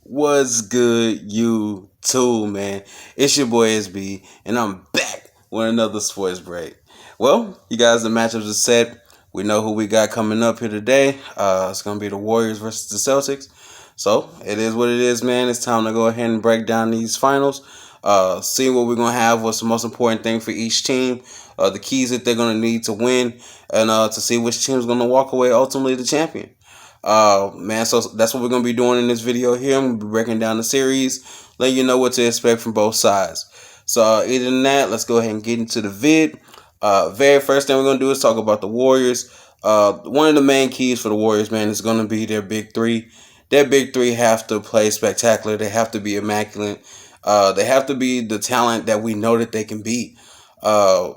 What's good, you too, man? It's your boy SB, and I'm back with another sports break. Well, you guys, the matchups are set. We know who we got coming up here today. It's gonna be the Warriors versus the Celtics. So it is what it is, man. It's time to go ahead and break down these finals. See what we're gonna have. What's the most important thing for each team? The keys that they're gonna need to win, and to see which team's gonna walk away ultimately the champion. Man, so that's what we're gonna be doing in this video here. I'm gonna be breaking down the series, letting you know what to expect from both sides. So, other than that, let's go ahead and get into the vid. Very first thing we're gonna do is talk about the Warriors. One of the main keys for the Warriors, man, is gonna be their big three. Their big three have to play spectacular. They have to be immaculate. They have to be the talent that we know that they can be. Uh,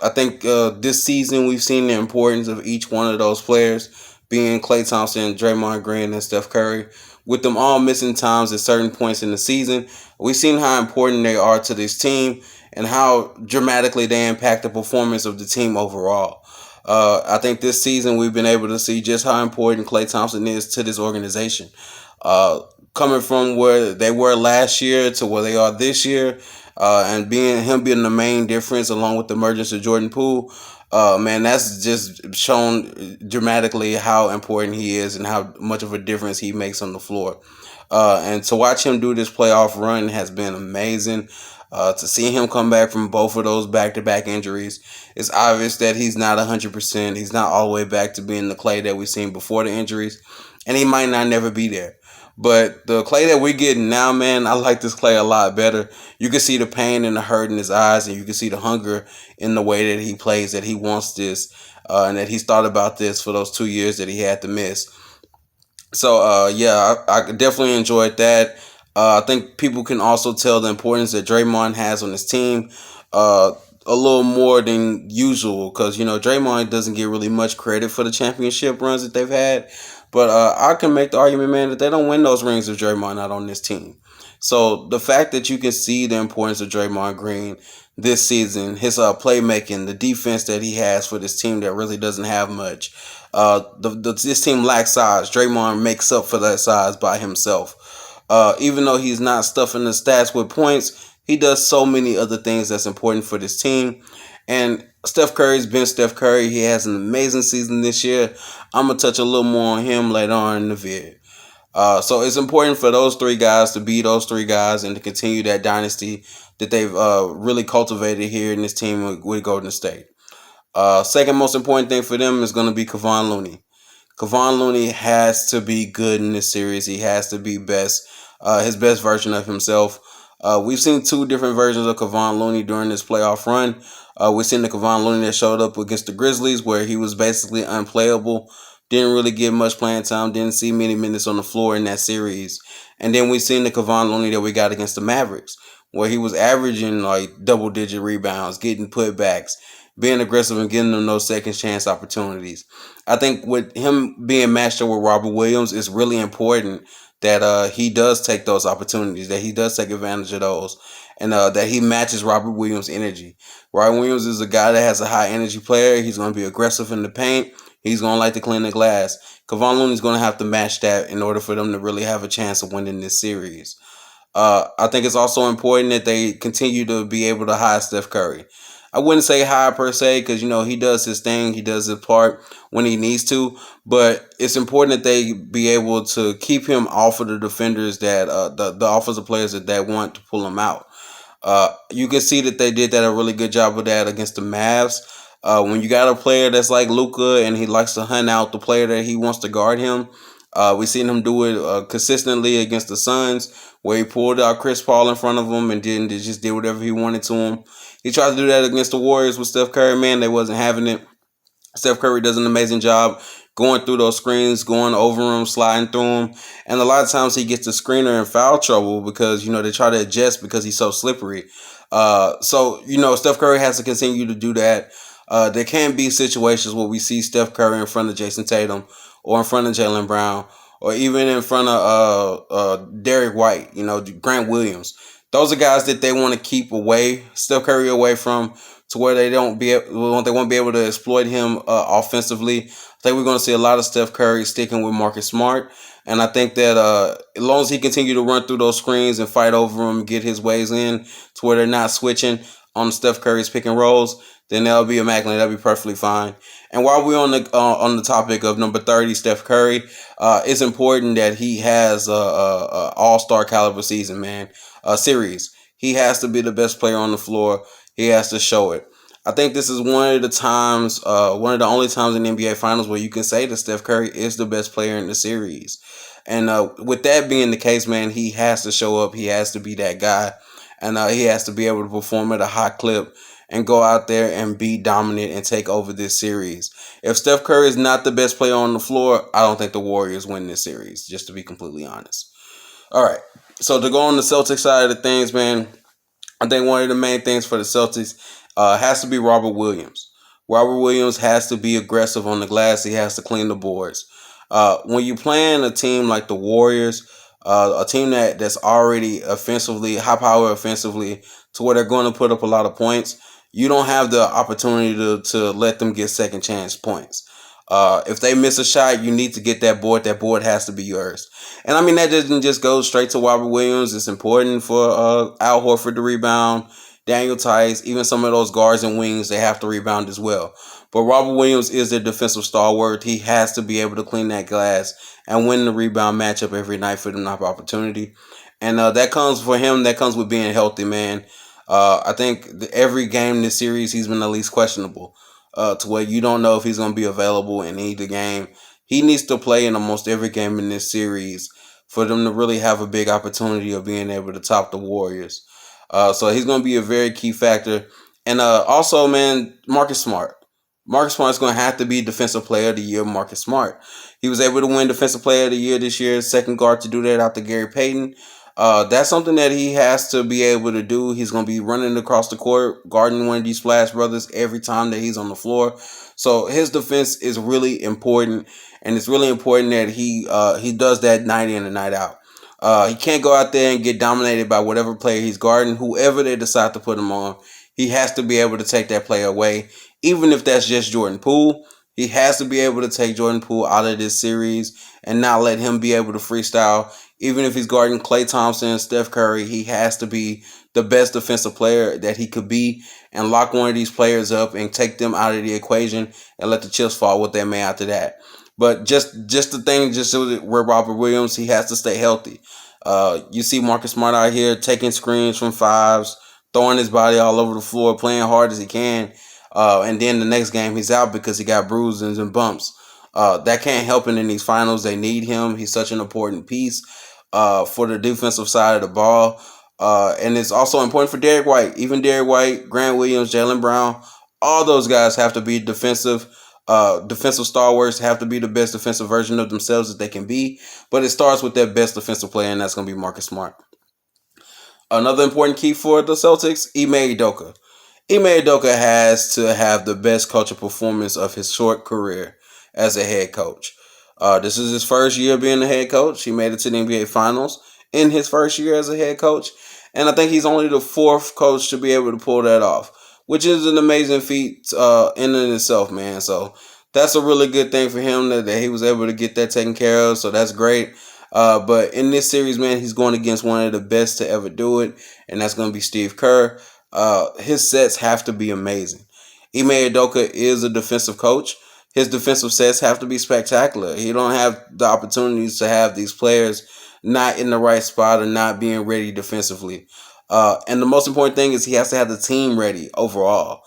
I think this season we've seen the importance of each one of those players being Klay Thompson, Draymond Green, and Steph Curry. With them all missing times at certain points in the season, we've seen how important they are to this team and how dramatically they impact the performance of the team overall. I think this season we've been able to see just how important Klay Thompson is to this organization. Uh, Coming from where they were last year to where they are this year, and being the main difference along with the emergence of Jordan Poole, man, that's just shown dramatically how important he is and how much of a difference he makes on the floor. And to watch him do this playoff run has been amazing. To see him come back from both of those back-to-back injuries, it's obvious that he's not 100%. He's not all the way back to being the Klay that we've seen before the injuries, and he might not never be there. But the Klay that we're getting now, man, I like this Klay a lot better. You can see the pain and the hurt in his eyes, and you can see the hunger in the way that he plays, that he wants this, and that he's thought about this for those 2 years that he had to miss. So, yeah, I definitely enjoyed that. I think people can also tell the importance that Draymond has on his team a little more than usual because, Draymond doesn't get really much credit for the championship runs that they've had. But I can make the argument, man, that they don't win those rings if Draymond not on this team. So the fact that you can see the importance of Draymond Green this season, his playmaking, the defense that he has for this team that really doesn't have much. This team lacks size. Draymond makes up for that size by himself. Even though he's not stuffing the stats with points, he does so many other things that's important for this team. And Steph Curry's been Steph Curry. He has an amazing season this year. I'm going to touch a little more on him later on in the vid. So it's important for those three guys to be those three guys and to continue that dynasty that they've really cultivated here in this team with Golden State. Second most important thing for them is going to be Kevon Looney. Kevon Looney has to be good in this series. He has to be his best version of himself. We've seen two different versions of Kevon Looney during this playoff run. We've seen the Kevon Looney that showed up against the Grizzlies where he was basically unplayable. Didn't really get much playing time. Didn't see many minutes on the floor in that series. And then we've seen the Kevon Looney that we got against the Mavericks where he was averaging like double-digit rebounds, getting putbacks, being aggressive and getting them those second chance opportunities. I think with him being matched up with Robert Williams, it's really important that he does take those opportunities, that he does take advantage of those, and that he matches Robert Williams' energy. Robert Williams is a guy that has a high energy player. He's going to be aggressive in the paint. He's going to like to clean the glass. Kevon Looney's going to have to match that in order for them to really have a chance of winning this series. I think it's also important that they continue to be able to hide Steph Curry. I wouldn't say high per se because he does his thing, he does his part when he needs to, but it's important that they be able to keep him off of the defenders that the offensive players that want to pull him out. You can see that they did that a really good job of that against the Mavs. When you got a player that's like Luka and he likes to hunt out the player that he wants to guard him, we've seen him do it consistently against the Suns, where he pulled out Chris Paul in front of him and just did whatever he wanted to him. He tried to do that against the Warriors with Steph Curry. Man, they wasn't having it. Steph Curry does an amazing job going through those screens, going over them, sliding through them. And a lot of times he gets the screener in foul trouble because, they try to adjust because he's so slippery. Steph Curry has to continue to do that. There can be situations where we see Steph Curry in front of Jason Tatum or in front of Jaylen Brown or even in front of Derek White, Grant Williams. Those are guys that they want to keep Steph Curry away from, to where they won't be able to exploit him offensively. I think we're going to see a lot of Steph Curry sticking with Marcus Smart. And I think that as long as he continue to run through those screens and fight over them, get his ways in to where they're not switching on Steph Curry's pick and rolls, then that'll be immaculate. That'll be perfectly fine. And while we're on the topic of number 30, Steph Curry, it's important that he has a All Star caliber season, man. A series. He has to be the best player on the floor. He has to show it. I think this is one of the only times in the NBA Finals where you can say that Steph Curry is the best player in the series. And with that being the case, man, he has to show up. He has to be that guy. And he has to be able to perform at a high clip and go out there and be dominant and take over this series. If Steph Curry is not the best player on the floor, I don't think the Warriors win this series, just to be completely honest. All right. So to go on the Celtics side of the things, man, I think one of the main things for the Celtics has to be Robert Williams. Robert Williams has to be aggressive on the glass. He has to clean the boards. When you playing a team like the Warriors, a team that's already offensively, high power offensively, to where they're going to put up a lot of points, you don't have the opportunity to let them get second chance points. If they miss a shot, you need to get that board. That board has to be yours. And I mean, that doesn't just go straight to Robert Williams. It's important for Al Horford to rebound, Daniel Tice, even some of those guards and wings, they have to rebound as well. But Robert Williams is their defensive stalwart. He has to be able to clean that glass and win the rebound matchup every night for them to have opportunity. And that comes for him. That comes with being healthy, man. I think every game in this series, he's been at least questionable to where you don't know if he's going to be available in either game. He needs to play in almost every game in this series for them to really have a big opportunity of being able to top the Warriors. So he's going to be a very key factor. And also, man, Marcus Smart. Marcus Smart is going to have to be Defensive Player of the Year. Marcus Smart. He was able to win Defensive Player of the Year this year, second guard to do that after Gary Payton. That's something that he has to be able to do. He's going to be running across the court, guarding one of these Splash Brothers every time that he's on the floor. So his defense is really important, and it's really important that he does that night in and night out. He can't go out there and get dominated by whatever player he's guarding, whoever they decide to put him on. He has to be able to take that player away, even if that's just Jordan Poole. He has to be able to take Jordan Poole out of this series and not let him be able to freestyle. Even if he's guarding Klay Thompson, Steph Curry, he has to be the best defensive player that he could be and lock one of these players up and take them out of the equation and let the chips fall what they may after that. But just the thing, just where Robert Williams, he has to stay healthy. You see Marcus Smart out here taking screens from fives, throwing his body all over the floor, playing hard as he can. And then the next game he's out because he got bruises and bumps. That can't help him in these finals. They need him. He's such an important piece for the defensive side of the ball. And it's also important for Derek White. Even Derek White, Grant Williams, Jaylen Brown, all those guys have to be defensive stalwarts, have to be the best defensive version of themselves that they can be. But it starts with their best defensive player, and that's going to be Marcus Smart. Another important key for the Celtics, Ime Udoka. Ime Udoka has to have the best coaching performance of his short career as a head coach. This is his first year being a head coach. He made it to the NBA Finals in his first year as a head coach. And I think he's only the fourth coach to be able to pull that off, which is an amazing feat in and itself, man. So that's a really good thing for him that he was able to get that taken care of. So that's great. But in this series, man, he's going against one of the best to ever do it, and that's going to be Steve Kerr. His sets have to be amazing. Ime Udoka is a defensive coach. His defensive sets have to be spectacular. He don't have the opportunities to have these players not in the right spot or not being ready defensively. And the most important thing is he has to have the team ready overall.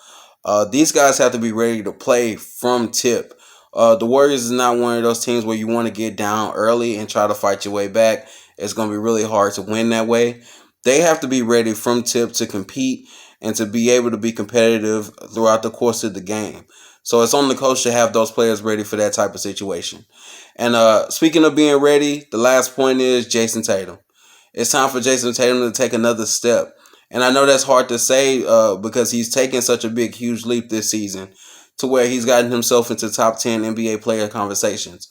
These guys have to be ready to play from tip. The Warriors is not one of those teams where you want to get down early and try to fight your way back. It's going to be really hard to win that way. They have to be ready from tip to compete and to be able to be competitive throughout the course of the game. So it's on the coach to have those players ready for that type of situation. And speaking of being ready, the last point is Jason Tatum. It's time for Jason Tatum to take another step. And I know that's hard to say because he's taken such a big, huge leap this season to where he's gotten himself into top 10 NBA player conversations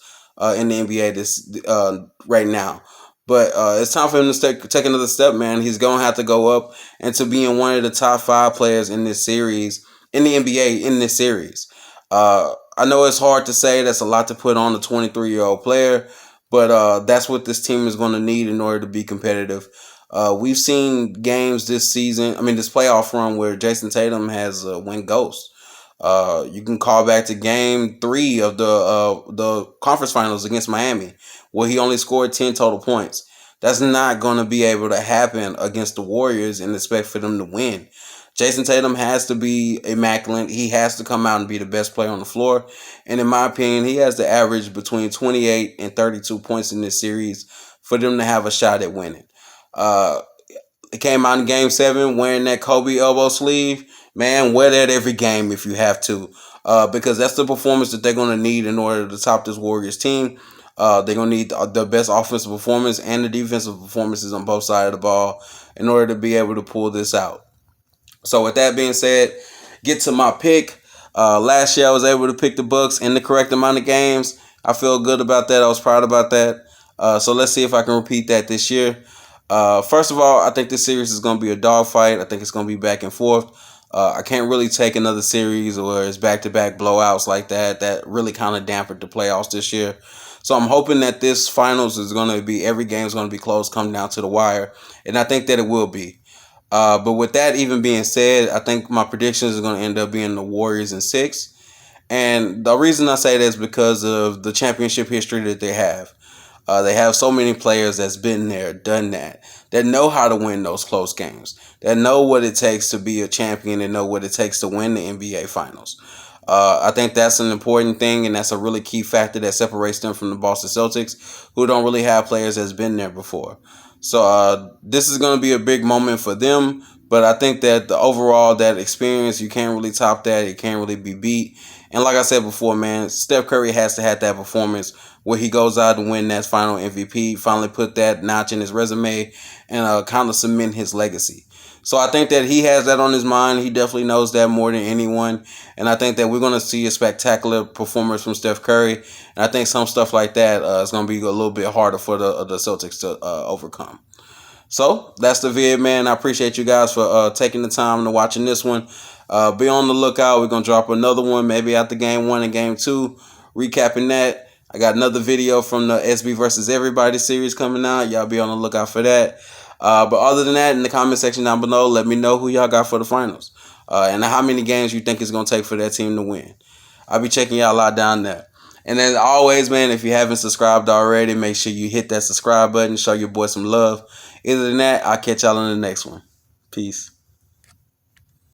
in the NBA right now. But it's time for him to take another step, man. He's going to have to go up and to being one of the top 5 players in this series, in the NBA in this series. I know it's hard to say. That's a lot to put on a 23-year-old player. But that's what this team is going to need in order to be competitive. We've seen games this season, I mean, this playoff run where Jason Tatum has went ghost. You can call back to game 3 of the conference finals against Miami, where he only scored 10 total points. That's not going to be able to happen against the Warriors and expect for them to win. Jason Tatum has to be immaculate. He has to come out and be the best player on the floor. And in my opinion, he has to average between 28 and 32 points in this series for them to have a shot at winning. Uh, it came out in game 7 wearing that Kobe elbow sleeve. Man, wear that every game if you have to. Because that's the performance that they're going to need in order to top this Warriors team. They're going to need the best offensive performance and the defensive performances on both sides of the ball in order to be able to pull this out. So with that being said, get to my pick. Last year I was able to pick the Bucks in the correct amount of games. I feel good about that. I was proud about that. So let's see if I can repeat that this year. First of all, I think this series is going to be a dogfight. I think it's going to be back and forth. I can't really take another series where it's back-to-back blowouts like that. That really kind of dampened the playoffs this year. So I'm hoping that this finals is going to be, every game is going to be close, come down to the wire. And I think that it will be. But with that even being said, I think my predictions are going to end up being the Warriors in 6. And the reason I say that is because of the championship history that they have. They have so many players that's been there, done that know how to win those close games, that know what it takes to be a champion and know what it takes to win the NBA Finals. I think that's an important thing, and that's a really key factor that separates them from the Boston Celtics, who don't really have players that's been there before. So this is going to be a big moment for them, but I think that the overall, that experience, you can't really top that. It can't really be beat. And like I said before, man, Steph Curry has to have that performance where he goes out and win that final MVP, finally put that notch in his resume, and kind of cement his legacy. So I think that he has that on his mind. He definitely knows that more than anyone. And I think that we're going to see a spectacular performance from Steph Curry. And I think some stuff like that is going to be a little bit harder for the Celtics to overcome. So that's the vid, man. I appreciate you guys for taking the time to watching this one. Be on the lookout. We're going to drop another one maybe after game 1 and game 2, recapping that. I got another video from the SB versus Everybody series coming out. Y'all be on the lookout for that. But other than that, in the comment section down below, let me know who y'all got for the finals. And how many games you think it's going to take for that team to win. I'll be checking y'all out down there. And as always, man, if you haven't subscribed already, make sure you hit that subscribe button. Show your boy some love. Other than that, I'll catch y'all in the next one. Peace.